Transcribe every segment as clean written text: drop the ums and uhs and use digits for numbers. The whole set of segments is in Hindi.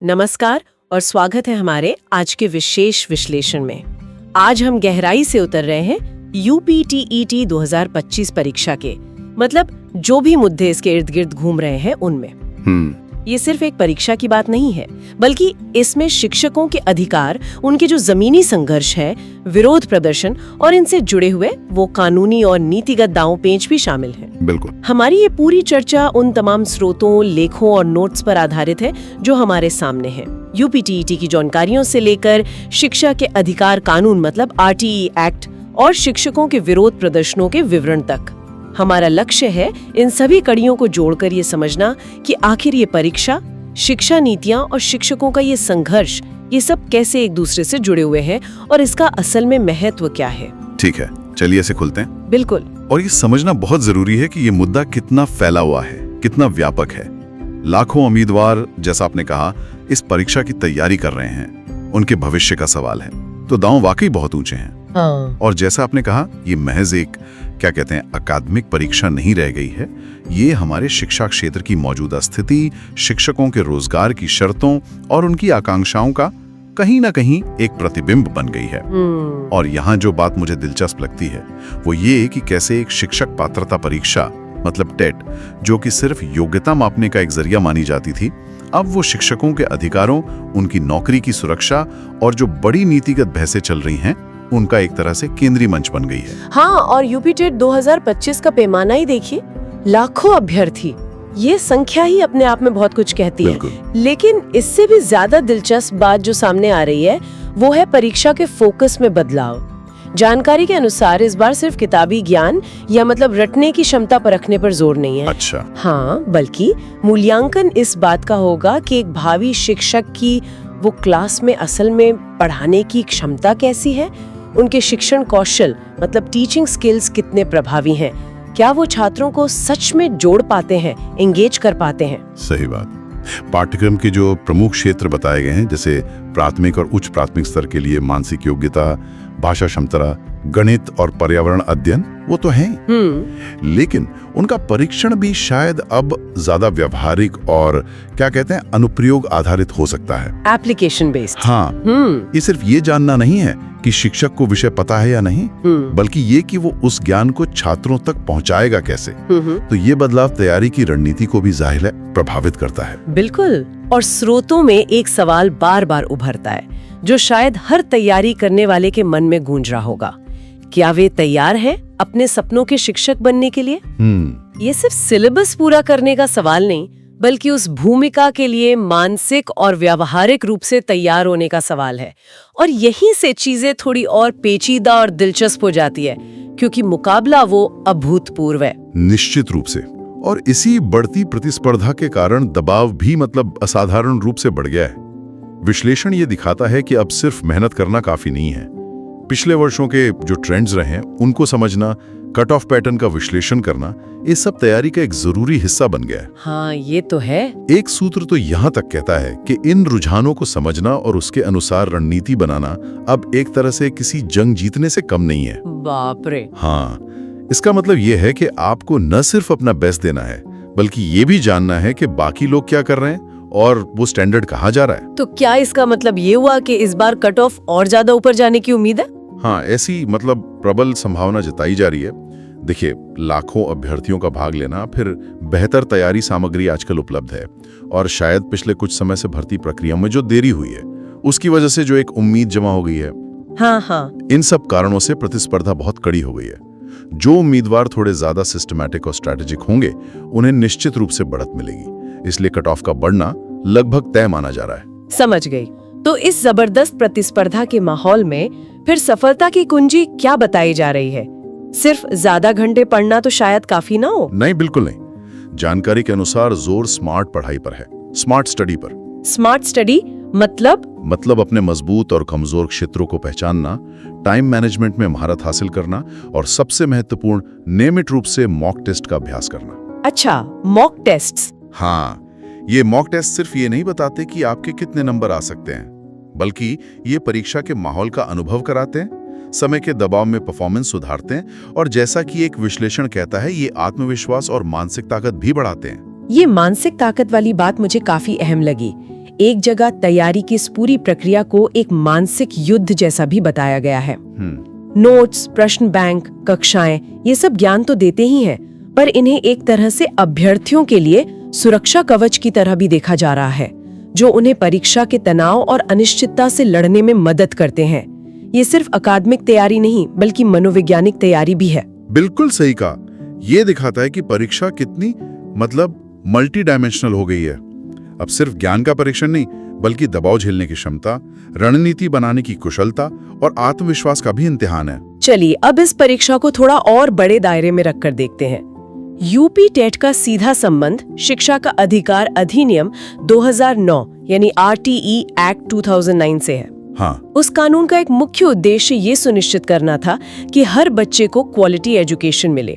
नमस्कार और स्वागत है हमारे आज के विशेष विश्लेषण में। आज हम गहराई से उतर रहे हैं यूपीटीईटी 2025 परीक्षा के, मतलब जो भी मुद्दे इसके इर्द गिर्द घूम रहे हैं उनमें। ये सिर्फ एक परीक्षा की बात नहीं है, बल्कि इसमें शिक्षकों के अधिकार, उनके जो जमीनी संघर्ष है, विरोध प्रदर्शन और इनसे जुड़े हुए वो कानूनी और नीतिगत दांव पेंच भी शामिल हैं। बिल्कुल। हमारी ये पूरी चर्चा उन तमाम स्रोतों, लेखों और नोट्स पर आधारित है जो हमारे सामने हैं। यूपीटीईटी की जानकारियों से लेकर शिक्षा के अधिकार कानून मतलब आरटीई एक्ट और शिक्षकों के विरोध प्रदर्शनों के विवरण तक। हमारा लक्ष्य है इन सभी कड़ियों को जोड़कर ये समझना कि आखिर ये परीक्षा, शिक्षा नीतियां और शिक्षकों का ये संघर्ष, ये सब कैसे एक दूसरे से जुड़े हुए हैं और इसका असल में महत्व क्या है। ठीक है, चलिए इसे खुलते हैं। बिल्कुल। और ये समझना बहुत जरूरी है कि ये मुद्दा कितना फैला हुआ है, कितना व्यापक है। लाखों उम्मीदवार, जैसा आपने कहा, इस परीक्षा की तैयारी कर रहे हैं। उनके भविष्य का सवाल है, तो दांव वाकई बहुत ऊंचे हैं। हाँ। और जैसा आपने कहा, ये महज एक क्या कहते हैं अकादमिक परीक्षा नहीं रह गई है। ये हमारे शिक्षा क्षेत्र की मौजूदा स्थिति, शिक्षकों के रोजगार की शर्तों और उनकी आकांक्षाओं का कहीं ना कहीं एक प्रतिबिंब बन गई है। और यहाँ जो बात मुझे दिलचस्प लगती है वो ये कि कैसे एक शिक्षक पात्रता परीक्षा मतलब टेट, जो कि सिर्फ योग्यता मापने का एक जरिया मानी जाती थी, अब वो शिक्षकों के अधिकारों, उनकी नौकरी की सुरक्षा और जो बड़ी नीतिगत बहसें चल रही हैं उनका एक तरह से केंद्रीय मंच बन गई है। हाँ, और यूपी टेट 2025 का पैमाना ही देखिए, लाखों अभ्यर्थी, ये संख्या ही अपने आप में बहुत कुछ कहती है। लेकिन इससे भी ज्यादा दिलचस्प बात जो सामने आ रही है वो है परीक्षा के फोकस में बदलाव। जानकारी के अनुसार इस बार सिर्फ किताबी ज्ञान या मतलब रटने की क्षमता परखने पर जोर नहीं है। अच्छा। हाँ, बल्कि मूल्यांकन इस बात का होगा कि एक भावी शिक्षक की वो क्लास में असल में पढ़ाने की क्षमता कैसी है, उनके शिक्षण कौशल मतलब टीचिंग स्किल्स कितने प्रभावी हैं, क्या वो छात्रों को सच में जोड़ पाते हैं, एंगेज कर पाते हैं। सही बात। पाठ्यक्रम के जो प्रमुख क्षेत्र बताए गए हैं, जैसे प्राथमिक और उच्च प्राथमिक स्तर के लिए मानसिक योग्यता, भाषा क्षमता, गणित और पर्यावरण अध्ययन, वो तो हैं। लेकिन उनका परीक्षण भी शायद अब ज्यादा व्यवहारिक और क्या कहते हैं अनुप्रयोग आधारित हो सकता है, एप्लीकेशन बेस्ड। हाँ। ये सिर्फ ये जानना नहीं है कि शिक्षक को विषय पता है या नहीं, बल्कि ये कि वो उस ज्ञान को छात्रों तक पहुंचाएगा कैसे। तो ये बदलाव तैयारी की रणनीति को भी जाहिर है प्रभावित करता है। बिल्कुल। और स्रोतों में एक सवाल बार बार उभरता है जो शायद हर तैयारी करने वाले के मन में गूंज रहा होगा, क्या वे तैयार हैं अपने सपनों के शिक्षक बनने के लिए। ये सिर्फ सिलेबस पूरा करने का सवाल नहीं, बल्कि उस भूमिका के लिए मानसिक और व्यावहारिक रूप से तैयार होने का सवाल है। और यहीं से चीजें थोड़ी और पेचीदा और दिलचस्प हो जाती है, क्योंकि मुकाबला वो अभूतपूर्व है। निश्चित रूप से। और इसी बढ़ती प्रतिस्पर्धा के कारण दबाव भी मतलब असाधारण रूप से बढ़ गया है। विश्लेषण ये दिखाता है कि अब सिर्फ मेहनत करना काफी नहीं है। पिछले वर्षों के जो ट्रेंड्स रहे हैं उनको समझना, कट ऑफ पैटर्न का विश्लेषण करना, ये सब तैयारी का एक जरूरी हिस्सा बन गया है। हाँ, ये तो है। एक सूत्र तो यहाँ तक कहता है कि इन रुझानों को समझना और उसके अनुसार रणनीति बनाना अब एक तरह से किसी जंग जीतने से कम नहीं है। बाप रे। हाँ, इसका मतलब ये है कि आपको न सिर्फ अपना बेस्ट देना है, बल्कि ये भी जानना है कि बाकी लोग क्या कर रहे हैं और वो स्टैंडर्ड कहाँ जा रहा है। तो क्या इसका मतलब ये हुआ कि इस बार कट ऑफ और ज्यादा ऊपर जाने की उम्मीद है? हाँ, ऐसी मतलब प्रबल संभावना जताई जा रही है। देखिए, लाखों अभ्यर्थियों का भाग लेना, फिर बेहतर तैयारी सामग्री आजकल उपलब्ध है, और शायद पिछले कुछ समय से भर्ती प्रक्रिया में जो देरी हुई है उसकी वजह से जो एक उम्मीद जमा हो गई है। हाँ। इन सब कारणों से प्रतिस्पर्धा बहुत कड़ी हो गई है। जो उम्मीदवार थोड़े ज्यादा सिस्टमैटिक और स्ट्रैटेजिक होंगे उन्हें निश्चित रूप से बढ़त मिलेगी, इसलिए कट ऑफ का बढ़ना लगभग तय माना जा रहा है। समझ गई। तो इस जबरदस्त प्रतिस्पर्धा के माहौल में फिर सफलता की कुंजी क्या बताई जा रही है? सिर्फ ज्यादा घंटे पढ़ना तो शायद काफी ना हो। नहीं, बिल्कुल नहीं। जानकारी के अनुसार जोर स्मार्ट पढ़ाई पर है, स्मार्ट स्टडी पर। स्मार्ट स्टडी मतलब अपने मजबूत और कमजोर क्षेत्रों को पहचानना, टाइम मैनेजमेंट में महारत हासिल करना और सबसे महत्वपूर्ण नियमित रूप से मॉक टेस्ट का अभ्यास करना। अच्छा, मॉक टेस्ट्स। हाँ, ये मॉक टेस्ट सिर्फ ये नहीं बताते कि आपके कितने नंबर आ सकते हैं, बल्कि ये परीक्षा के माहौल का अनुभव कराते हैं, समय के दबाव में परफॉर्मेंस सुधारते हैं और जैसा कि एक विश्लेषण कहता है, ये आत्मविश्वास और मानसिक ताकत भी बढ़ाते हैं। ये मानसिक ताकत वाली बात मुझे काफी अहम लगी। एक जगह तैयारी की इस पूरी प्रक्रिया को एक मानसिक युद्ध जैसा भी बताया गया है। नोट्स, प्रश्न बैंक, कक्षाएं, ये सब ज्ञान तो देते ही हैं, पर इन्हें एक तरह से अभ्यर्थियों के लिए सुरक्षा कवच की तरह भी देखा जा रहा है, जो उन्हें परीक्षा के तनाव और अनिश्चितता से लड़ने में मदद करते हैं। ये सिर्फ अकादमिक तैयारी नहीं, बल्कि मनोवैज्ञानिक तैयारी भी है। बिल्कुल सही कहा। ये दिखाता है कि परीक्षा कितनी मल्टी डायमेंशनल हो गई है। अब सिर्फ ज्ञान का परीक्षण नहीं, बल्कि दबाव झेलने की क्षमता, रणनीति बनाने की कुशलता और आत्मविश्वास का भी इम्तिहान है। चलिए अब इस परीक्षा को थोड़ा और बड़े दायरे में रखकर देखते हैं। यूपी टेट का सीधा संबंध शिक्षा का अधिकार अधिनियम 2009 यानी RTE एक्ट 2009 से है। हाँ। उस कानून का एक मुख्य उद्देश्य ये सुनिश्चित करना था कि हर बच्चे को क्वालिटी एजुकेशन मिले,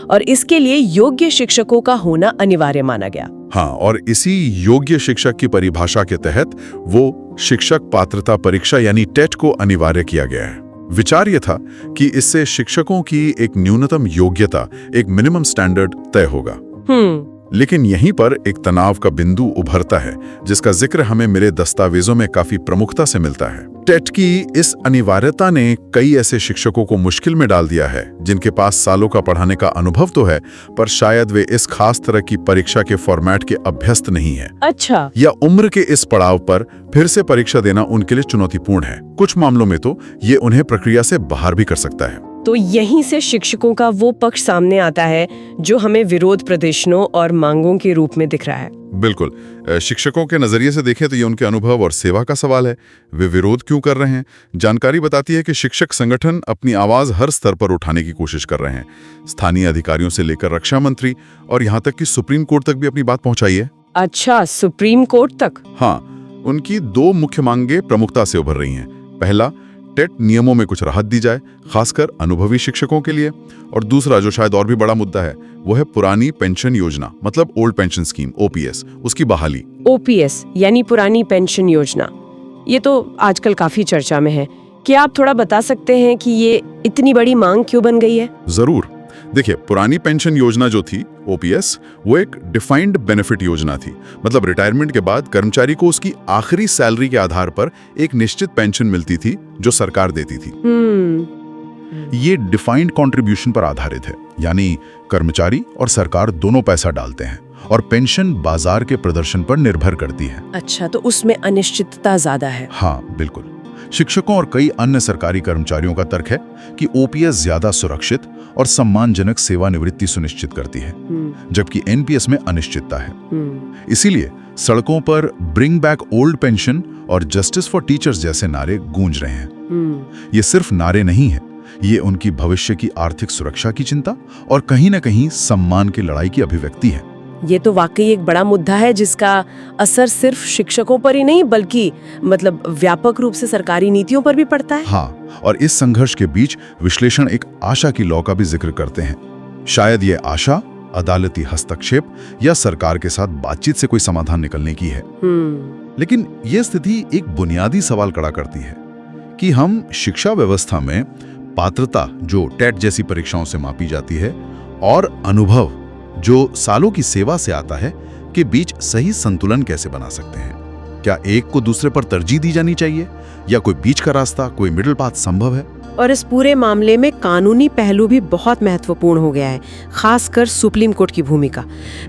और इसके लिए योग्य शिक्षकों का होना अनिवार्य माना गया। हाँ, और इसी योग्य शिक्षक की परिभाषा के तहत वो शिक्षक पात्रता परीक्षा यानी टेट को अनिवार्य किया गया है। विचार ये था कि इससे शिक्षकों की एक न्यूनतम योग्यता, एक मिनिमम स्टैंडर्ड तय होगा। लेकिन यहीं पर एक तनाव का बिंदु उभरता है, जिसका जिक्र हमें मिले दस्तावेजों में काफी प्रमुखता से मिलता है। टेट की इस अनिवार्यता ने कई ऐसे शिक्षकों को मुश्किल में डाल दिया है, जिनके पास सालों का पढ़ाने का अनुभव तो है, पर शायद वे इस खास तरह की परीक्षा के फॉर्मेट के अभ्यस्त नहीं है। अच्छा। या उम्र के इस पड़ाव पर फिर से परीक्षा देना उनके लिए चुनौतीपूर्ण है। कुछ मामलों में तो ये उन्हें प्रक्रिया से बाहर भी कर सकता है। तो यहीं से शिक्षकों का वो पक्ष सामने आता है जो हमें विरोध प्रदर्शनों और मांगों के रूप में दिख रहा है। बिल्कुल। शिक्षकों के नजरिए से देखें तो ये उनके अनुभव और सेवा का सवाल है। वे विरोध क्यों कर रहे हैं? जानकारी बताती है कि शिक्षक संगठन अपनी आवाज हर स्तर पर उठाने की कोशिश कर रहे हैं। स्थानीय अधिकारियों से लेकर रक्षा मंत्री और यहाँ तक कि सुप्रीम कोर्ट तक भी अपनी बात पहुंचाई है। अच्छा, सुप्रीम कोर्ट तक? हाँ, उनकी दो मुख्य मांगे प्रमुखता से उभर रही हैं। पहला, टेट नियमों में कुछ राहत दी जाए, खासकर अनुभवी शिक्षकों के लिए। और दूसरा, जो शायद और भी बड़ा मुद्दा है, वो है पुरानी पेंशन योजना, मतलब ओल्ड पेंशन स्कीम, OPS, उसकी बहाली। OPS यानी पुरानी पेंशन योजना, ये तो आजकल काफी चर्चा में है। क्या आप थोड़ा बता सकते हैं कि ये इतनी बड़ी मांग क्यों बन गई है? जरूर। देखिए, पुरानी पेंशन योजना जो थी, OPS, वो एक डिफाइंड बेनिफिट योजना थी। मतलब रिटायरमेंट के बाद कर्मचारी को उसकी आखिरी सैलरी के आधार पर एक निश्चित पेंशन मिलती थी, जो सरकार देती थी। ये डिफाइंड कंट्रीब्यूशन पर आधारित है, यानी कर्मचारी और सरकार दोनों पैसा डालते हैं, और पेंशन बाजार के प्रदर्शन पर निर्भर करती है। अच्छा, तो उसमें अनिश्चितता ज्यादा है। हाँ, बिल्कुल। शिक्षकों और कई अन्य सरकारी कर्मचारियों का तर्क है कि OPS ज्यादा सुरक्षित और सम्मानजनक सेवानिवृत्ति सुनिश्चित करती है, जबकि NPS में अनिश्चितता है। इसीलिए सड़कों पर ब्रिंग बैक ओल्ड पेंशन और जस्टिस फॉर टीचर्स जैसे नारे गूंज रहे हैं। ये सिर्फ नारे नहीं है, ये उनकी भविष्य की आर्थिक सुरक्षा की चिंता और कहीं न कहीं सम्मान की लड़ाई की अभिव्यक्ति है। ये तो वाकई एक बड़ा मुद्दा है, जिसका असर सिर्फ शिक्षकों पर ही नहीं, बल्कि व्यापक रूप से सरकारी नीतियों पर भी पड़ता है। हाँ, और इस संघर्ष के बीच विश्लेषण एक आशा की लौ का भी जिक्र करते हैं। शायद ये आशा अदालती हस्तक्षेप या सरकार के साथ बातचीत से कोई समाधान निकलने की है। लेकिन यह स्थिति एक बुनियादी सवाल खड़ा करती है कि हम शिक्षा व्यवस्था में पात्रता, जो टेट जैसी परीक्षाओं से मापी जाती है, और अनुभव, जो सालों की सेवा से आता है, के बीच सही संतुलन कैसे बना सकते हैं? क्या एक को दूसरे पर तरजीह दी जानी चाहिए, या कोई बीच का रास्ता, कोई मिडिल पाथ संभव है? और इस पूरे मामले में कानूनी पहलू भी बहुत महत्वपूर्ण हो गया है, खासकर सुप्रीम कोर्ट की भूमिका।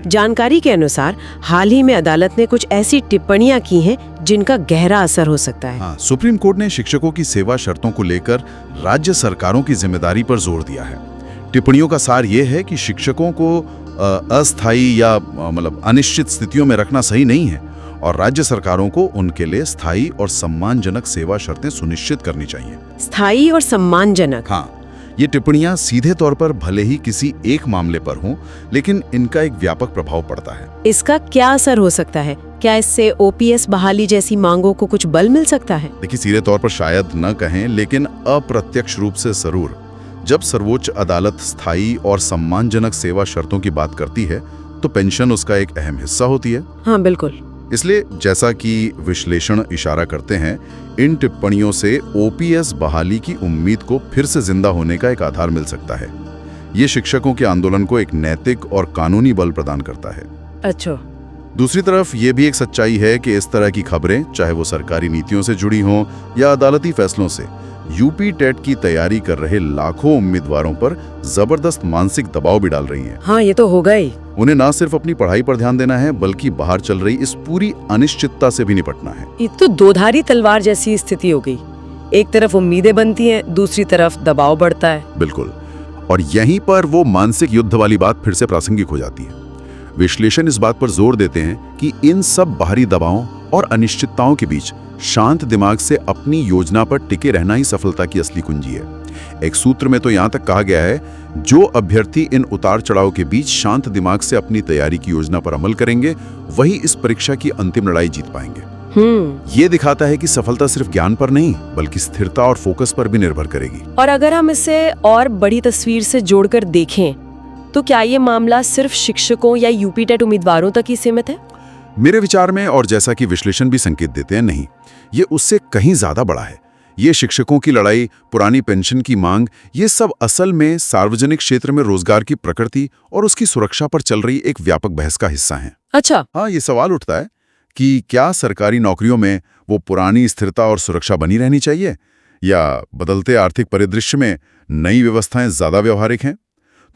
जानकारी के अनुसार हाल ही में अदालत ने कुछ ऐसी टिप्पणियां की हैं जिनका गहरा असर हो सकता है। हाँ, सुप्रीम कोर्ट ने शिक्षकों की सेवा शर्तों को लेकर राज्य सरकारों की जिम्मेदारी पर जोर दिया है। टिप्पणियों का सार ये है कि शिक्षकों को अस्थायी या अनिश्चित स्थितियों में रखना सही नहीं है, और राज्य सरकारों को उनके लिए स्थायी और सम्मानजनक सेवा शर्तें सुनिश्चित करनी चाहिए। स्थायी और सम्मानजनक। हाँ, ये टिप्पणियां सीधे तौर पर भले ही किसी एक मामले पर हों, लेकिन इनका एक व्यापक प्रभाव पड़ता है। इसका क्या असर हो सकता है? क्या इससे OPS बहाली जैसी मांगों को कुछ बल मिल सकता है? देखिए, सीधे तौर पर शायद न कहें, लेकिन अप्रत्यक्ष रूप से जरूर। जब सर्वोच्च अदालत स्थायी और सम्मानजनक सेवा शर्तों की बात करती है, तो पेंशन उसका एक अहम हिस्सा होती है। हाँ, बिल्कुल। इसलिए जैसा कि विश्लेषण इशारा करते हैं, इन टिप्पणियों से OPS बहाली की उम्मीद को फिर से जिंदा होने का एक आधार मिल सकता है। ये शिक्षकों के आंदोलन को एक नैतिक और कानूनी बल प्रदान करता है। अच्छा। दूसरी तरफ ये भी एक सच्चाई है कि इस तरह की खबरें, चाहे वो सरकारी नीतियों से जुड़ी हों या अदालती फैसलों से, यूपी टेट की तैयारी कर रहे लाखों उम्मीदवारों पर जबरदस्त मानसिक दबाव भी डाल रही हैं। हाँ, ये तो होगा ही। उन्हें ना सिर्फ अपनी पढ़ाई पर ध्यान देना है, बल्कि बाहर चल रही इस पूरी अनिश्चितता से भी निपटना है। ये तो दोधारी तलवार जैसी स्थिति हो गई। एक तरफ उम्मीदें बनती हैं, दूसरी तरफ दबाव बढ़ता है। बिल्कुल, और यहीं पर वो मानसिक युद्ध वाली बात फिर से प्रासंगिक हो जाती है। विश्लेषण इस बात पर जोर देते हैं कि इन सब बाहरी दबावों और अनिश्चितताओं के बीच शांत दिमाग से अपनी योजना पर टिके रहना ही सफलता की असली कुंजी है। एक सूत्र में तो यहाँ तक कहा गया है, जो अभ्यर्थी इन उतार चढ़ाव के बीच शांत दिमाग से अपनी तैयारी की योजना पर अमल करेंगे, वही इस परीक्षा की अंतिम लड़ाई जीत पाएंगे। ये दिखाता है कि सफलता सिर्फ ज्ञान पर नहीं, बल्कि स्थिरता और फोकस पर भी निर्भर करेगी। और अगर हम इसे और बड़ी तस्वीर से जोड़कर देखें, तो क्या ये मामला सिर्फ शिक्षकों या यूपी टेट उम्मीदवारों तक ही सीमित है? मेरे विचार में, और जैसा कि विश्लेषण भी संकेत देते हैं, नहीं, ये उससे कहीं ज्यादा बड़ा है। ये शिक्षकों की लड़ाई, पुरानी पेंशन की मांग, ये सब असल में सार्वजनिक क्षेत्र में रोजगार की प्रकृति और उसकी सुरक्षा पर चल रही एक व्यापक बहस का हिस्सा है। अच्छा। हाँ, ये सवाल उठता है कि क्या सरकारी नौकरियों में वो पुरानी स्थिरता और सुरक्षा बनी रहनी चाहिए, या बदलते आर्थिक परिदृश्य में नई व्यवस्थाएं ज्यादा व्यवहारिक हैं?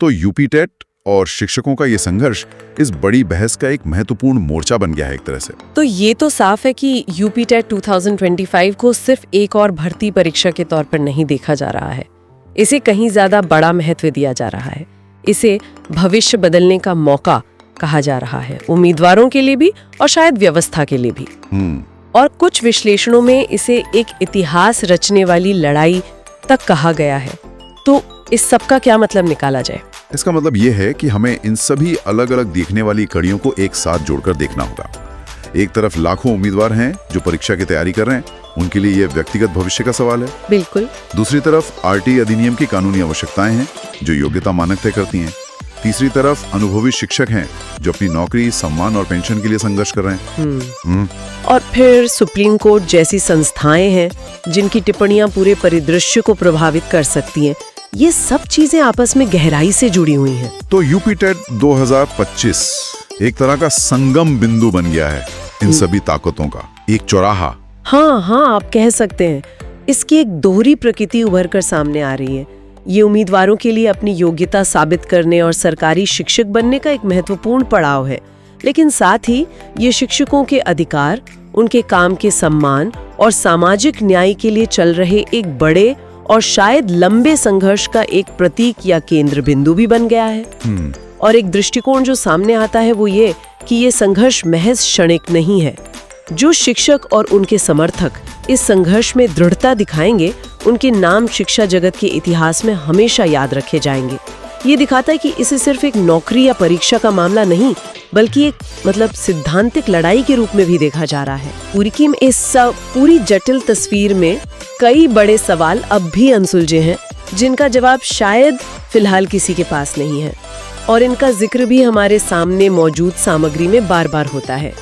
तो यूपी टेट और शिक्षकों का ये संघर्ष इस बड़ी बहस का एक महत्वपूर्ण मोर्चा बन गया है एक तरह से। तो ये तो साफ है कि यूपी टेट 2025 को सिर्फ एक और भर्ती परीक्षा के तौर पर नहीं देखा जा रहा है। इसे कहीं ज्यादा बड़ा महत्व दिया जा रहा है। इसे भविष्य बदलने का मौका कहा जा रहा है, उम्मीदवारों के लिए भी और शायद व्यवस्था के लिए भी। और कुछ विश्लेषणों में इसे एक इतिहास रचने वाली लड़ाई तक कहा गया है। तो इस सब का क्या मतलब निकाला जाए? इसका मतलब ये है कि हमें इन सभी अलग अलग देखने वाली कड़ियों को एक साथ जोड़कर देखना होगा। एक तरफ लाखों उम्मीदवार हैं जो परीक्षा की तैयारी कर रहे हैं, उनके लिए ये व्यक्तिगत भविष्य का सवाल है। बिल्कुल। दूसरी तरफ आरटीई अधिनियम की कानूनी आवश्यकताएं हैं जो योग्यता मानक तय करती हैं। तीसरी तरफ अनुभवी शिक्षक हैं जो अपनी नौकरी, सम्मान और पेंशन के लिए संघर्ष कर रहे हैं। और फिर सुप्रीम कोर्ट जैसी संस्थाएं हैं जिनकी टिप्पणियां पूरे परिदृश्य को प्रभावित कर सकती हैं। ये सब चीजें आपस में गहराई से जुड़ी हुई हैं। तो यूपी टेट 2025 एक तरह का संगम बिंदु बन गया है इन सभी ताकतों का, एक चौराहा। हाँ, आप कह सकते हैं। इसकी एक दोहरी प्रकृति उभर कर सामने आ रही है। ये उम्मीदवारों के लिए अपनी योग्यता साबित करने और सरकारी शिक्षक बनने का एक महत्वपूर्ण पड़ाव है, लेकिन साथ ही ये शिक्षकों के अधिकार, उनके काम के सम्मान और सामाजिक न्याय के लिए चल रहे एक बड़े और शायद लंबे संघर्ष का एक प्रतीक या केंद्र बिंदु भी बन गया है। और एक दृष्टिकोण जो सामने आता है वो ये कि ये संघर्ष महज क्षणिक नहीं है। जो शिक्षक और उनके समर्थक इस संघर्ष में दृढ़ता दिखाएंगे, उनके नाम शिक्षा जगत के इतिहास में हमेशा याद रखे जाएंगे। ये दिखाता है कि इसे सिर्फ एक नौकरी या परीक्षा का मामला नहीं, बल्कि एक सिद्धांतिक लड़ाई के रूप में भी देखा जा रहा है। इस पूरी जटिल तस्वीर में कई बड़े सवाल अब भी अनसुलझे हैं, जिनका जवाब शायद फिलहाल किसी के पास नहीं है, और इनका जिक्र भी हमारे सामने मौजूद सामग्री में बार बार होता है।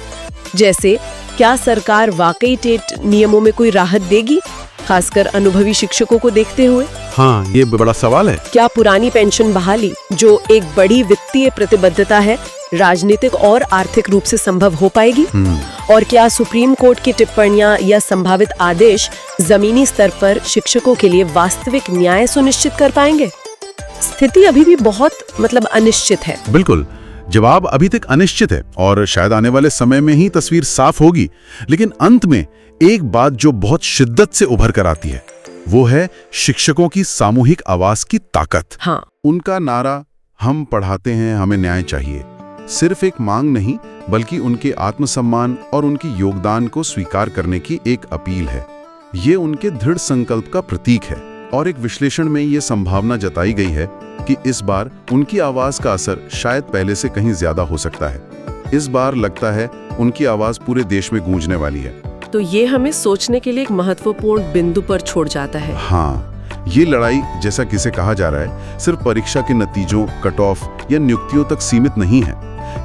जैसे, क्या सरकार वाकई टेट नियमों में कोई राहत देगी, खासकर अनुभवी शिक्षकों को देखते हुए? हाँ, ये बड़ा सवाल है। क्या पुरानी पेंशन बहाली, जो एक बड़ी वित्तीय प्रतिबद्धता है, राजनीतिक और आर्थिक रूप से संभव हो पाएगी? और क्या सुप्रीम कोर्ट की टिप्पणियां या संभावित आदेश जमीनी स्तर पर शिक्षकों के लिए वास्तविक न्याय सुनिश्चित कर पाएंगे? स्थिति अभी भी बहुत अनिश्चित है। बिल्कुल, जवाब अभी तक अनिश्चित है और शायद आने वाले समय में ही तस्वीर साफ होगी। लेकिन अंत में एक बात जो बहुत शिद्दत से उभर कर आती है, वो है शिक्षकों की सामूहिक आवाज की ताकत। हाँ। उनका नारा, हम पढ़ाते हैं, हमें न्याय चाहिए, सिर्फ एक मांग नहीं, बल्कि उनके आत्मसम्मान और उनकी योगदान को स्वीकार करने की एक अपील है। ये उनके दृढ़ संकल्प का प्रतीक है। और एक विश्लेषण में ये संभावना जताई गई है कि इस बार उनकी आवाज का असर शायद पहले से कहीं ज्यादा हो सकता है। इस बार लगता है उनकी आवाज पूरे देश में गूंजने वाली है। तो ये हमें सोचने के लिए एक महत्वपूर्ण बिंदु पर छोड़ जाता है। हाँ, ये लड़ाई, जैसा किसे कहा जा रहा है, सिर्फ परीक्षा के नतीजों, कट ऑफ या नियुक्तियों तक सीमित नहीं है।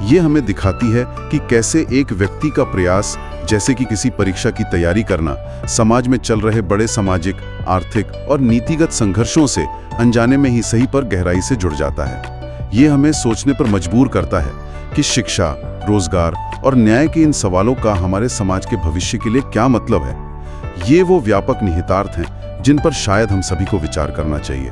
ये हमें दिखाती है कि कैसे एक व्यक्ति का प्रयास, जैसे कि किसी परीक्षा की तैयारी करना, समाज में चल रहे बड़े सामाजिक, आर्थिक और नीतिगत संघर्षों से अनजाने में ही सही पर गहराई से जुड़ जाता है। ये हमें सोचने पर मजबूर करता है कि शिक्षा, रोजगार और न्याय के इन सवालों का हमारे समाज के भविष्य के लिए क्या मतलब है। ये वो व्यापक निहितार्थ हैं जिन पर शायद हम सभी को विचार करना चाहिए।